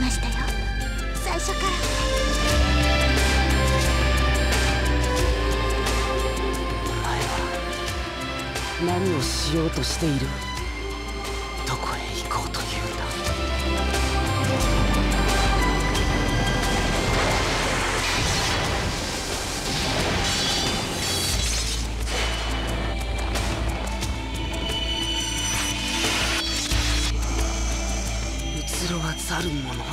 ましたよ、最初から。お前は何をしようとしている？どこへ行こうというんだ？うつろはざる者。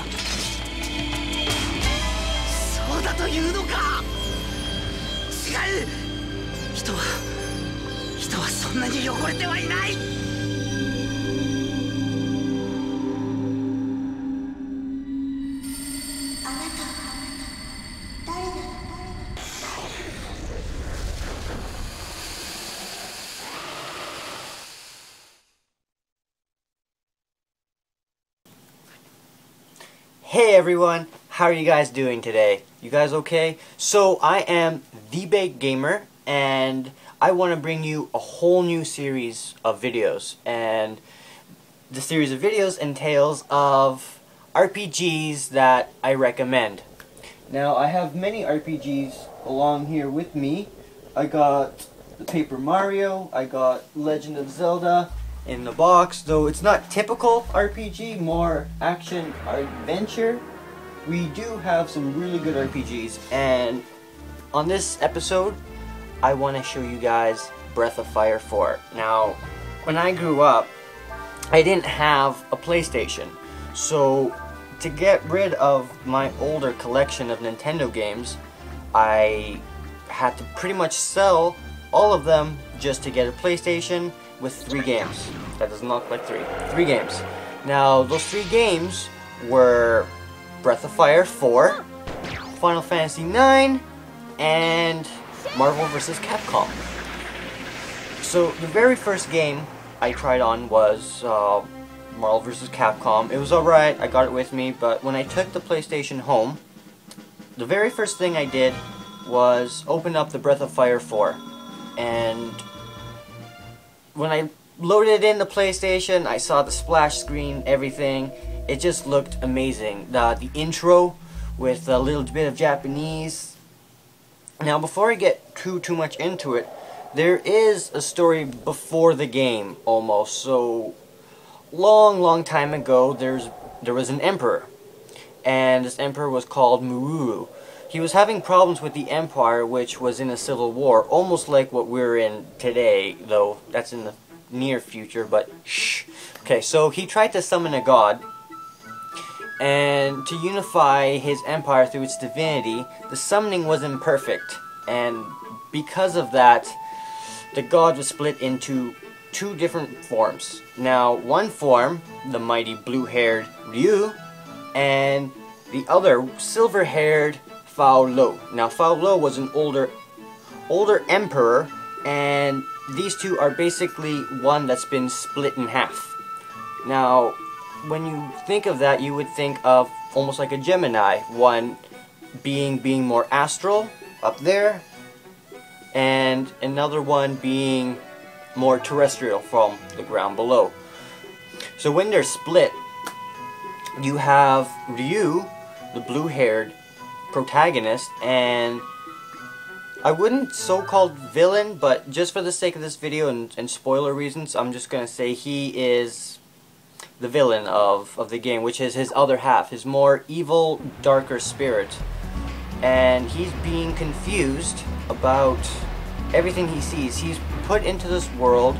そうだというのか。違う。人はそんなに汚れてはいない。あなた誰なの？Hey everyone, how are you guys doing today? You guys okay? So I am The Baked Gamer, and I want to bring you a whole new series of videos. And the series of videos entails of RPGs that I recommend. Now I have many RPGs along here with me. I got the Paper Mario, I got Legend of Zelda in the box, though it's not typical RPG, more action adventure. We do have some really good RPGs, and on this episode I want to show you guys Breath of Fire 4. Now, when I grew up, I didn't have a PlayStation, so to get rid of my older collection of Nintendo games, I had to pretty much sell all of them just to get a PlayStation with 3 games. That doesn't look like 3. 3 games. Now, those 3 games were Breath of Fire 4, Final Fantasy 9, and Marvel vs. Capcom. So, the very first game I tried on was Marvel vs. Capcom. It was alright, I got it with me, but when I took the PlayStation home, the very first thing I did was open up the Breath of Fire 4. And when I loaded in the PlayStation, I saw the splash screen, everything. It just looked amazing. The intro with a little bit of Japanese. Now, before I get too much into it, there is a story before the game, almost. So, long time ago, there was an emperor, and this emperor was called Mururu. He was having problems with the empire, which was in a civil war, almost like what we're in today, though that's in the near future, but shh. Okay, so he tried to summon a god, and to unify his empire through its divinity, the summoning wasn't perfect, and because of that, the god was split into 2 different forms. Now, one form, the mighty blue-haired Ryu, and the other, silver-haired Fao Lo. Now, Fao Lo was an older emperor, and these 2 are basically one that's been split in half. Now, when you think of that, you would think of almost like a Gemini, one being more astral up there, and another one being more terrestrial from the ground below. So when they're split, you have Ryu, the blue-haired protagonist, and I wouldn't so-called villain, but just for the sake of this video and spoiler reasons, I'm just gonna say he is the villain of the game, which is his other half, his more evil, darker spirit. And he's being confused about everything he sees. He's put into this world,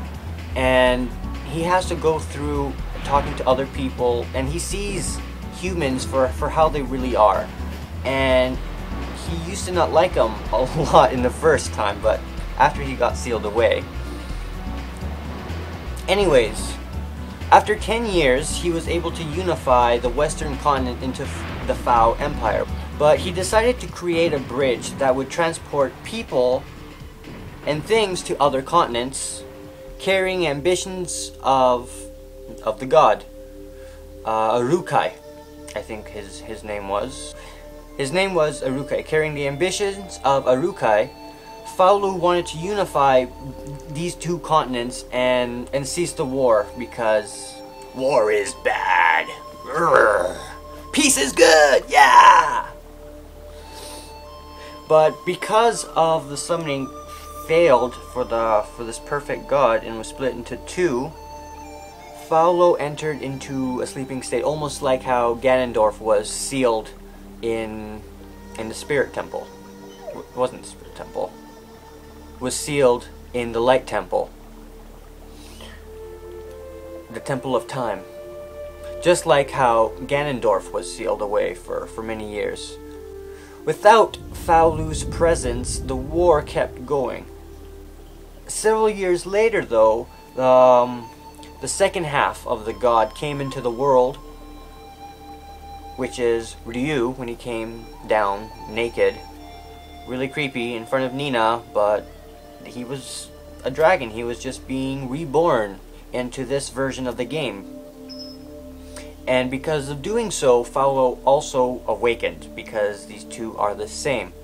and he has to go through talking to other people, and he sees humans for how they really are. And he used to not like them a lot in the first time, but after he got sealed away. Anyways, after 10 years, he was able to unify the western continent into the Fao Empire. But he decided to create a bridge that would transport people and things to other continents, carrying ambitions of the god, Arukai, I think his name was. His name was Arukai. Carrying the ambitions of Arukai, Faolu wanted to unify these 2 continents and cease the war, because war is bad. Urgh. Peace is good! Yeah! But because of the summoning failed for this perfect god and was split into two, Faulo entered into a sleeping state, almost like how Ganondorf was sealed in the Spirit Temple. It wasn't the Spirit Temple. Was sealed in the Light Temple. The Temple of Time. Just like how Ganondorf was sealed away for many years. Without Faulo's presence, the war kept going. Several years later, though, the second half of the god came into the world, which is Ryu, when he came down naked. Really creepy in front of Nina, but he was a dragon. He was just being reborn into this version of the game. And because of doing so, Faulo also awakened, because these two are the same.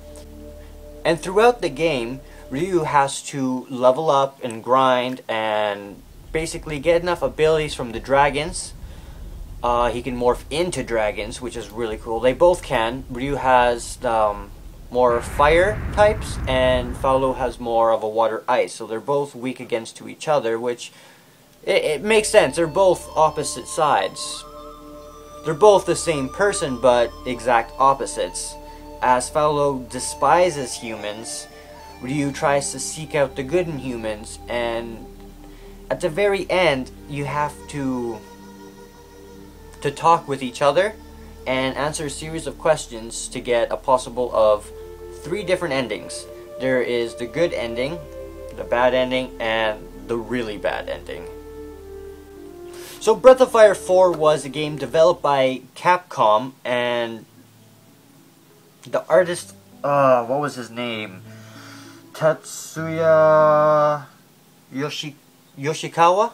And throughout the game, Ryu has to level up and grind and basically get enough abilities from the dragons. He can morph into dragons, which is really cool. They both can. Ryu has more fire types, and Faulo has more of a water ice. So they're both weak against each other, which it makes sense. They're both opposite sides. They're both the same person, but exact opposites. As Faulo despises humans, Ryu tries to seek out the good in humans, and at the very end, you have to talk with each other and answer a series of questions to get a possible of 3 different endings. There is the good ending, the bad ending, and the really bad ending. So Breath of Fire 4 was a game developed by Capcom, and the artist, what was his name? Tatsuya Yoshikawa?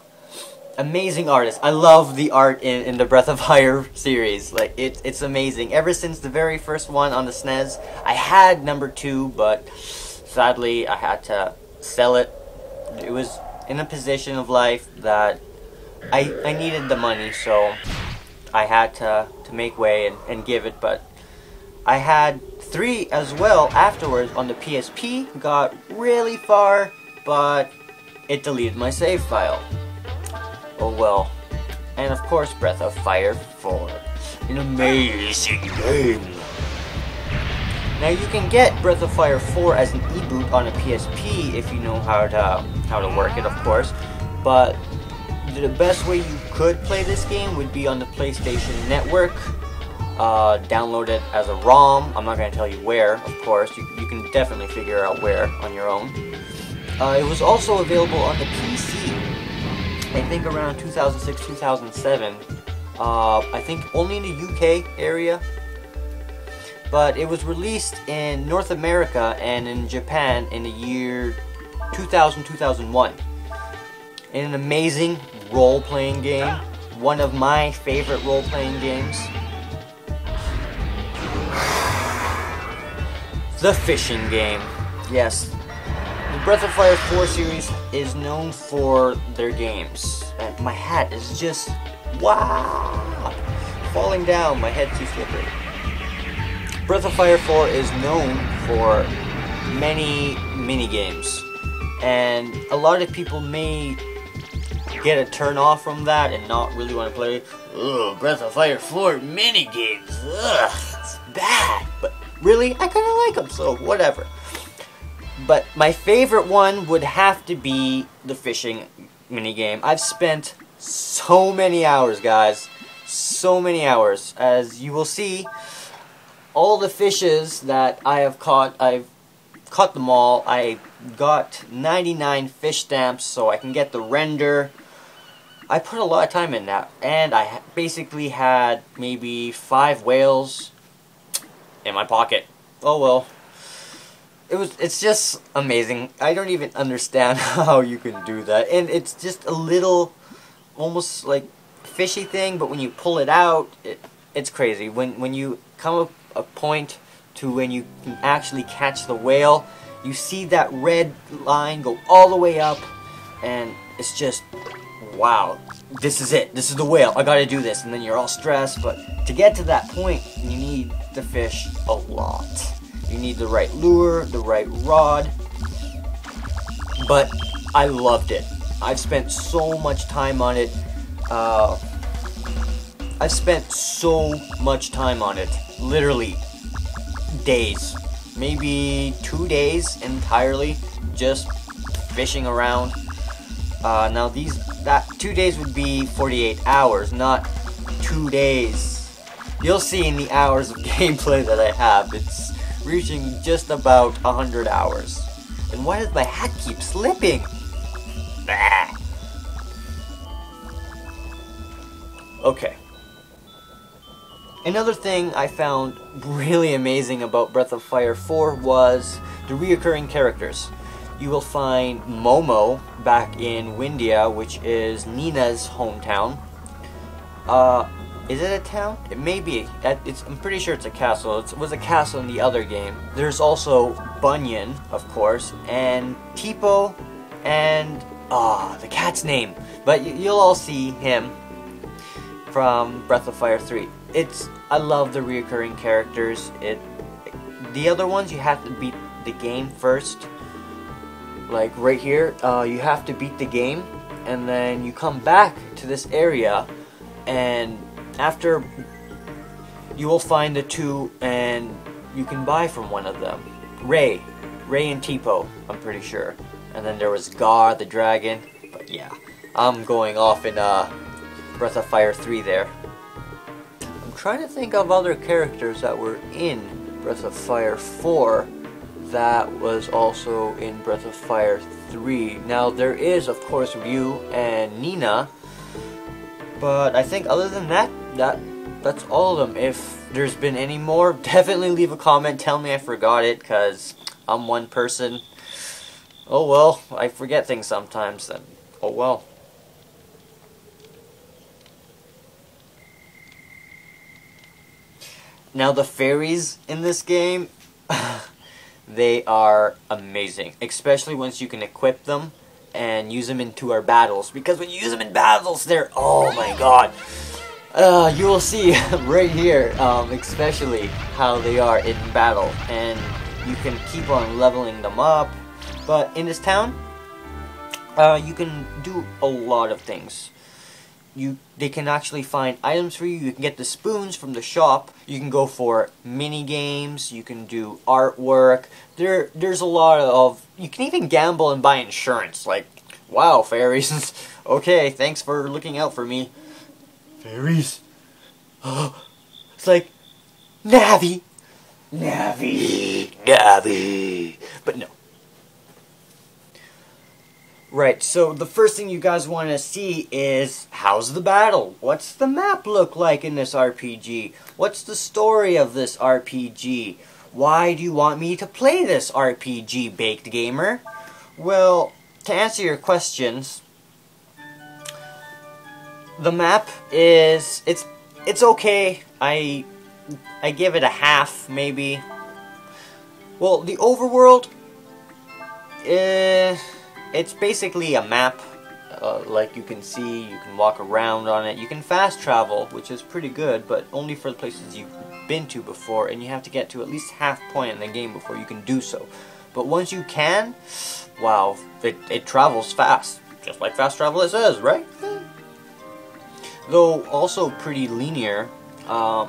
Amazing artist. I love the art in the Breath of Fire series. Like, it's amazing. Ever since the very first one on the SNES, I had number 2, but sadly I had to sell it. It was in a position of life that I needed the money, so I had to make way and give it. But I had 3 as well afterwards on the PSP. Got really far, but it deleted my save file. Oh well. And of course, Breath of Fire 4. An amazing game. Now you can get Breath of Fire 4 as an e-boot on a PSP if you know how to work it, of course. But the best way you could play this game would be on the PlayStation Network. Download it as a ROM. I'm not going to tell you where, of course. You can definitely figure out where on your own. It was also available on the PC, I think around 2006, 2007. I think only in the UK area. But it was released in North America and in Japan in the year 2000, 2001. An amazing role-playing game. One of my favorite role-playing games. The fishing game. Yes. The Breath of Fire 4 series is known for their games. And my hat is just, wow! Falling down, my head's too slippery. Breath of Fire 4 is known for many minigames. And a lot of people may get a turn off from that and not really want to play. Ugh, Breath of Fire 4 minigames. Ugh, it's bad. But really, I kind of like them, so whatever. But my favorite one would have to be the fishing minigame. I've spent so many hours, guys. So many hours. As you will see, all the fishes that I have caught, I've caught them all. I got 99 fish stamps so I can get the render. I put a lot of time in that, and I basically had maybe 5 whales in my pocket. Oh well. It's just amazing. I don't even understand how you can do that. And it's just a little, almost like fishy thing, but when you pull it out, it's crazy. When you come up a point to when you can actually catch the whale, you see that red line go all the way up, and it's just, wow. this is it. This is the whale. I gotta do this. And then you're all stressed. But to get to that point, you need to fish a lot. You need the right lure, the right rod. But I loved it. I've spent so much time on it. I've spent so much time on it. Literally days. Maybe 2 days entirely just fishing around. Now that 2 days would be 48 hours, not 2 days. You'll see in the hours of gameplay that I have, it's reaching just about 100 hours. And why does my hat keep slipping? Bah. Okay. Another thing I found really amazing about Breath of Fire 4 was the reoccurring characters. You will find Momo back in Windia, which is Nina's hometown. Is it a town? It may be. I'm pretty sure it's a castle. It was a castle in the other game. There's also Bunyan, of course, and Tipo, and the cat's name. But you'll all see him from Breath of Fire 3. I love the reoccurring characters. The other ones you have to beat the game first. Like right here, you have to beat the game, and then you come back to this area, and after you will find the two, and you can buy from one of them. Ray and Tipo, I'm pretty sure. And then there was Gar the dragon. But yeah, I'm going off in Breath of Fire 3 there. I'm trying to think of other characters that were in Breath of Fire 4 that was also in Breath of Fire 3. Now there is of course Ryu and Nina, but I think other than that, that's all of them. If there's been any more, definitely leave a comment, tell me I forgot it, cause I'm one person. Oh well, I forget things sometimes then. Oh well. Now the fairies in this game, they are amazing, especially once you can equip them and use them in 2-hour battles. Because when you use them in battles, they're, oh my god. You will see right here, especially how they are in battle. And you can keep on leveling them up. But in this town, you can do a lot of things. They can actually find items for you. You can get the spoons from the shop. You can go for mini games. You can do artwork. There's a lot of. You can even gamble and buy insurance. Like, wow, fairies. Okay, thanks for looking out for me. Fairies. Oh, it's like Navi. But no. Right, so the first thing you guys want to see is, how's the battle? What's the map look like in this RPG? What's the story of this RPG? Why do you want me to play this RPG, Baked Gamer? Well, to answer your questions, the map is, it's okay. I give it a half, maybe. Well, the overworld, it's basically a map, like you can see, you can walk around on it, you can fast travel, which is pretty good, but only for the places you've been to before, and you have to get to at least half point in the game before you can do so. But once you can, wow, it travels fast, just like fast travel it says, right? Though also pretty linear. I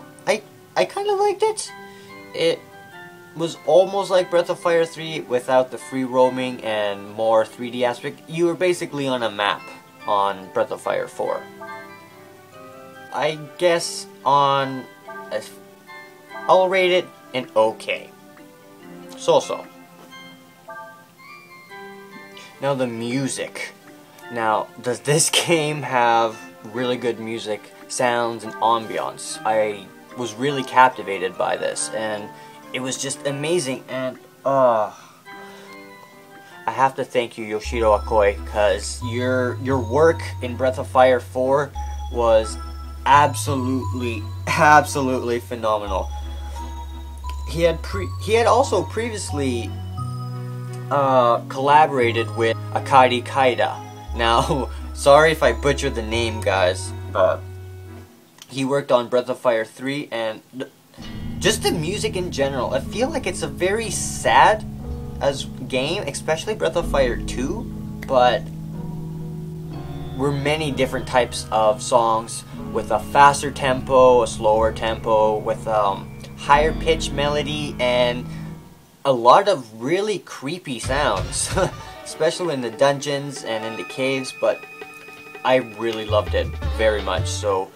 kind of liked it. It was almost like Breath of Fire 3 without the free roaming and more 3D aspect. You were basically on a map on Breath of Fire 4. I guess I'll rate it an okay. So-so. Now the music. Now, does this game have really good music, sounds, and ambiance? I was really captivated by this, and it was just amazing, and I have to thank you, Yoshiro Akoi, because your work in Breath of Fire 4 was absolutely phenomenal. He had also previously collaborated with Akari Kaida. Now, Sorry if I butchered the name, guys, but he worked on Breath of Fire 3 and just the music in general. I feel like it's a very sad as game, especially Breath of Fire 2, but were many different types of songs with a faster tempo, a slower tempo, with higher pitch melody, and a lot of really creepy sounds, especially in the dungeons and in the caves, but I really loved it very much. So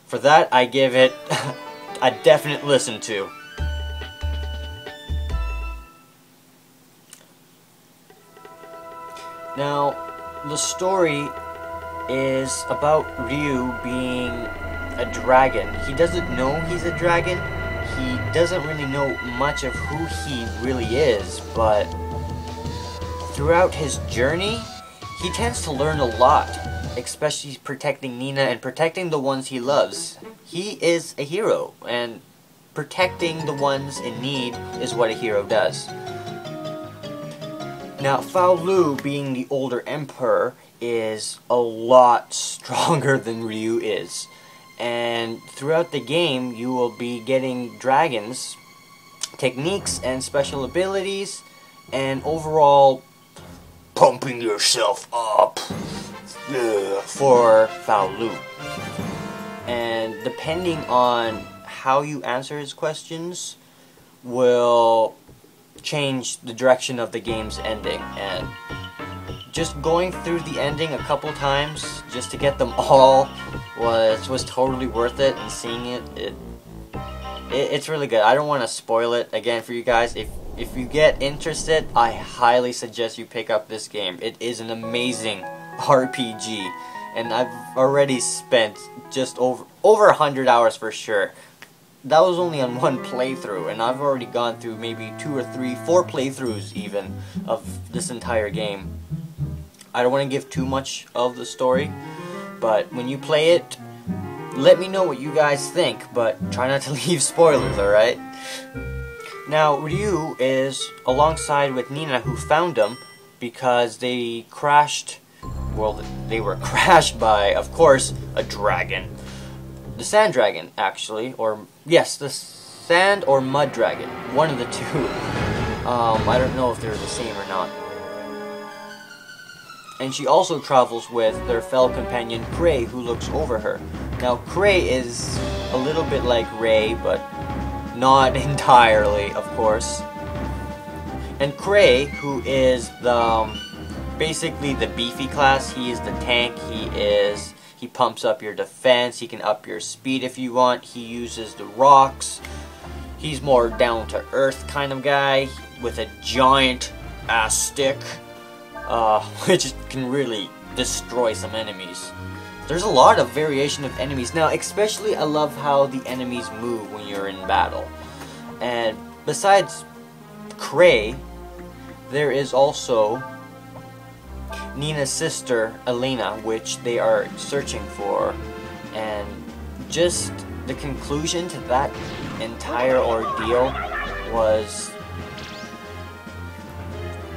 for that, I give it a definite listen to. Now, the story is about Ryu being a dragon. He doesn't know he's a dragon. He doesn't really know much of who he really is, but throughout his journey, he tends to learn a lot, especially protecting Nina and protecting the ones he loves. He is a hero, and protecting the ones in need is what a hero does. Now, Fao Lu, being the older emperor, is a lot stronger than Ryu is. And throughout the game, you will be getting dragons, techniques, and special abilities, and overall pumping yourself up for Fao Lu. And depending on how you answer his questions will change the direction of the game's ending. And just going through the ending a couple times just to get them all was totally worth it, and seeing it's really good. I don't want to spoil it again for you guys. If you get interested, I highly suggest you pick up this game. It is an amazing RPG, and I've already spent just over 100 hours for sure. That was only on one playthrough, and I've already gone through maybe 2 or 3, 4 playthroughs even of this entire game. I don't want to give too much of the story, but when you play it, let me know what you guys think, but try not to leave spoilers, alright? Now, Ryu is alongside with Nina, who found him because they crashed, well, they were crashed by, of course, a dragon. The sand dragon, actually, or, yes, the sand or mud dragon, one of the two. I don't know if they're the same or not. And she also travels with their fellow companion Cray, who looks over her. Now, Cray is a little bit like Ray, but not entirely, of course. And Cray, who is basically the beefy class, he is the tank, he pumps up your defense, he can up your speed if you want, he uses the rocks, he's more down to earth kind of guy, with a giant ass stick. Which can really destroy some enemies. There's a lot of variation of enemies. Now, especially I love how the enemies move when you're in battle. And besides Cray, there is also Nina's sister, Elena, which they are searching for. And just the conclusion to that entire ordeal was...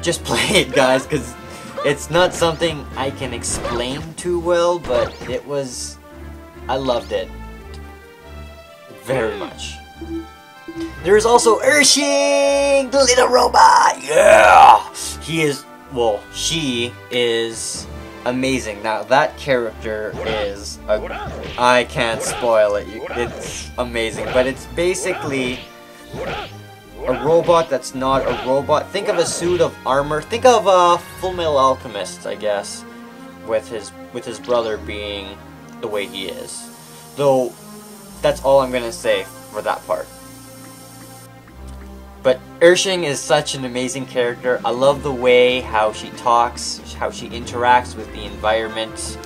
just play it, guys, because it's not something I can explain too well, but it was... I loved it very much. There is also Ershin, the little robot! Yeah! He is... well, she is amazing. Now, that character is... I can't spoil it. It's amazing, but it's basically... a robot that's not a robot. Think of a suit of armor. Think of a Full Metal Alchemist, I guess, with his brother being the way he is. Though, that's all I'm gonna say for that part. But Ershin is such an amazing character. I love the way how she talks, how she interacts with the environment.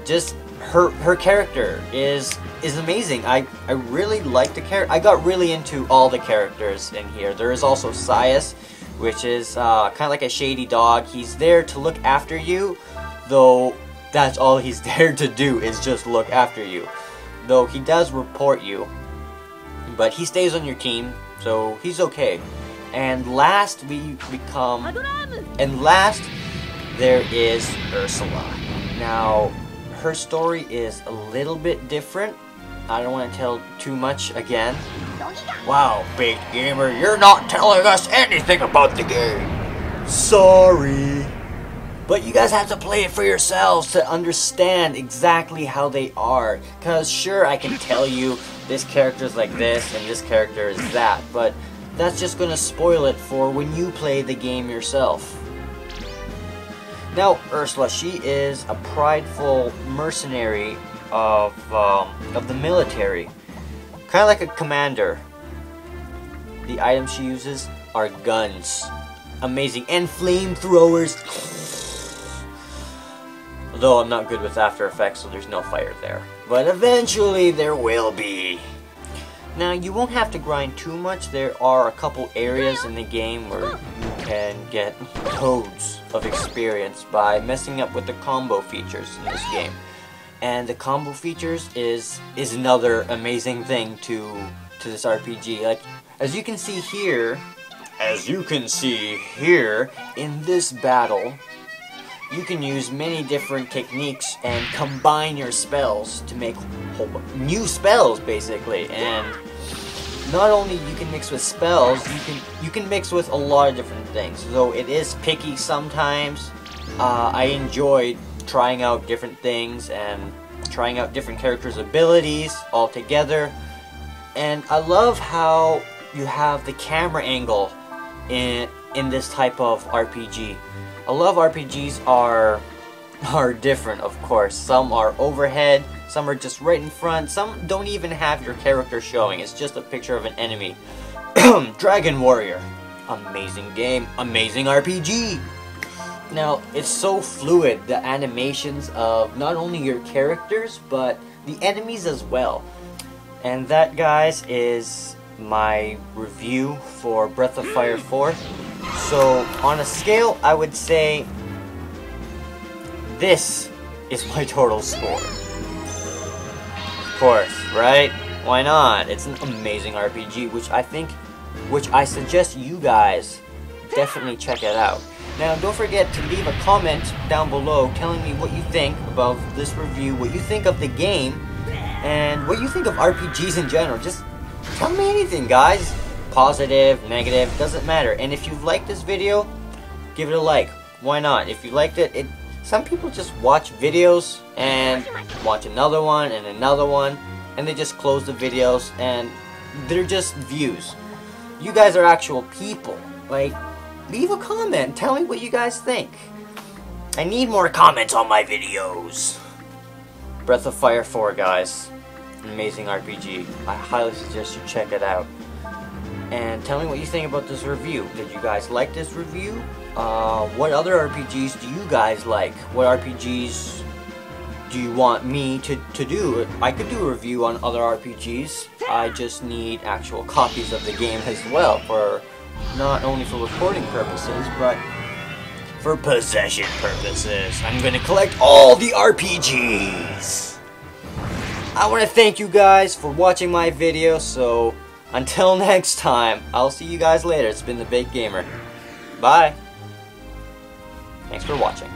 Just her character is amazing. I really like the character. I got really into all the characters in here. There is also Scias, which is kind of like a shady dog. He's there to look after you, though that's all he's there to do, is just look after you. Though he does report you, but he stays on your team, so he's okay. And last there is Ursula. Now, her story is a little bit different. I don't want to tell too much again. Wow, Big Gamer, you're not telling us anything about the game. Sorry. But you guys have to play it for yourselves to understand exactly how they are. Because sure, I can tell you this character is like this and this character is that, but that's just going to spoil it for when you play the game yourself. Now, Ursula, she is a prideful mercenary of the military. Kind of like a commander. The items she uses are guns. Amazing. And flamethrowers. Although I'm not good with After Effects, so there's no fire there. But eventually there will be. Now, you won't have to grind too much. There are a couple areas in the game where you can get loads of experience by messing up with the combo features in this game. And the combo features is another amazing thing to this RPG. Like, as you can see here in this battle, you can use many different techniques and combine your spells to make new spells, basically. And not only you can mix with spells, you can mix with a lot of different things. Though it is picky sometimes. I enjoyed trying out different things and trying out different characters' abilities all together. And I love how you have the camera angle in this type of RPG. I love RPGs are different, of course. Some are overhead, some are just right in front, some don't even have your character showing. It's just a picture of an enemy. Dragon Warrior. Amazing game, amazing RPG. Now, it's so fluid, the animations of not only your characters, but the enemies as well. And that, guys, is my review for Breath of Fire 4. So, on a scale, I would say this is my total score. Of course, right? Why not? It's an amazing RPG, which I suggest you guys definitely check it out. Now, don't forget to leave a comment down below telling me what you think about this review, what you think of the game, and what you think of RPGs in general. Just tell me anything, guys. Positive, negative, doesn't matter. And if you liked this video, give it a like. Why not? If you liked it, some people just watch videos and watch another one and another one, and they just close the videos and they're just views. You guys are actual people. Like, leave a comment. Tell me what you guys think. I need more comments on my videos. Breath of Fire 4, guys. Amazing RPG. I highly suggest you check it out. And tell me what you think about this review. Did you guys like this review? What other RPGs do you guys like? What RPGs do you want me to do? I could do a review on other RPGs. I just need actual copies of the game as well, for not only for recording purposes, but for possession purposes. I'm gonna collect all the RPGs. I want to thank you guys for watching my video, so until next time, I'll see you guys later. It's been the Big Gamer. Bye. Thanks for watching.